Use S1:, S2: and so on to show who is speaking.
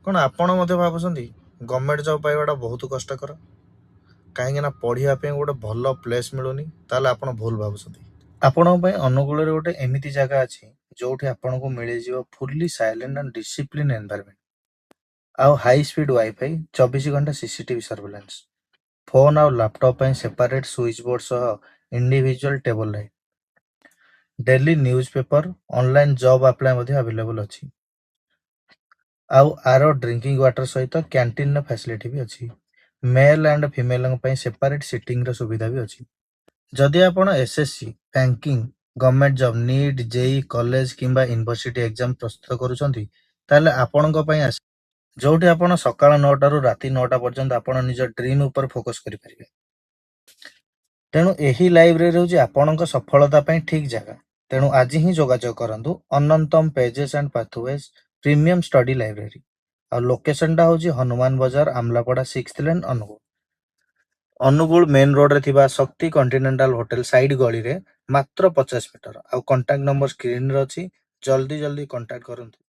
S1: କ'ଣ ଆପଣ ମଧ୍ୟ ଭାବୁଛନ୍ତି ଗଭର୍ଣ୍ଣମେଣ୍ଟ ଜବ୍ ପାଇବାଟା ବହୁତ କଷ୍ଟକର? କାହିଁକି ନା ପଢ଼ିବା ପାଇଁ ଗୋଟେ ଭଲ ପ୍ଲେସ୍ ମିଳୁନି? ତାହେଲେ ଆପଣ ଭୁଲ ଭାବୁଛନ୍ତି। ଆପଣଙ୍କ ପାଇଁ ଅନୁଗୁଳରେ ଗୋଟେ ଏମିତି ଜାଗା ଅଛି ଯୋଉଠି ଆପଣଙ୍କୁ ମିଳିଯିବ ଫୁଲି ସାଇଲେଣ୍ଟ ଆଣ୍ଡ ଡିସିପ୍ଲିନ୍ ଏନ୍ଭାୟରମେଣ୍ଟ, ଆଉ ହାଇ ସ୍ପିଡ୍ ୱାଇଫାଇ, 24 ଘଣ୍ଟା ସିସିଟିଭି ସର୍ଭେଲାନ୍ସ, ଫୋନ୍ ଆଉ ଲାପଟପ୍ ପାଇଁ ସେପାରେଟ୍ ସୁଇଚ୍ ବୋର୍ଡ ସହ individual table light, daily news paper, online job apply ମଧ୍ୟ ଆଭେଲେବଲ୍ ଅଛି। ଆଉ ଆର ଡ୍ରିଙ୍କିଂ ୱାଟର ସହିତ କ୍ୟାଣ୍ଟିନ୍ର ଫ୍ୟାସିଲିଟି ବି ଅଛି। ମେଲ୍ ଆଣ୍ଡ ଫିମେଲଙ୍କ ପାଇଁ ସେପାରେଟ୍ ସିଟିଂର ସୁବିଧା ବି ଅଛି। ଯଦି ଆପଣ SSC, banking, government job, NEET, JEE, college କିମ୍ବା ୟୁନିଭର୍ସିଟି ଏକ୍ଜାମ ପ୍ରସ୍ତୁତ କରୁଛନ୍ତି, ତାହେଲେ ଆପଣଙ୍କ ପାଇଁ ଯୋଉଠି ଆପଣ ସକାଳ 9ଟାରୁ ରାତି 9ଟା ପର୍ଯ୍ୟନ୍ତ ଆପଣ ନିଜ ଡ୍ରିମ୍ ଉପରେ ଫୋକସ୍ କରିପାରିବେ। ତେଣୁ ଏହି ଲାଇବ୍ରେରୀ ହେଉଛି ଆପଣଙ୍କ ସଫଳତା ପାଇଁ ଠିକ୍ ଜାଗା। ତେଣୁ ଆଜି ହିଁ ଯୋଗାଯୋଗ କରନ୍ତୁ Anantam pages and pathways premium study library. ଆଉ ଲୋକେସନଟା ହେଉଛି Hanuman Bazar, Amlapada 6th lane, Angul. Angul main ରୋଡରେ ଥିବା ଶକ୍ତି କଣ୍ଟିନେଣ୍ଟାଲ ହୋଟେଲ ସାଇଡ୍ ଗଳିରେ ମାତ୍ର 50 ମିଟର। ଆଉ କଣ୍ଟାକ୍ଟ ନମ୍ବର ସ୍କ୍ରିନରେ ଅଛି, ଜଲ୍ଦି କଣ୍ଟାକ୍ଟ କରନ୍ତୁ।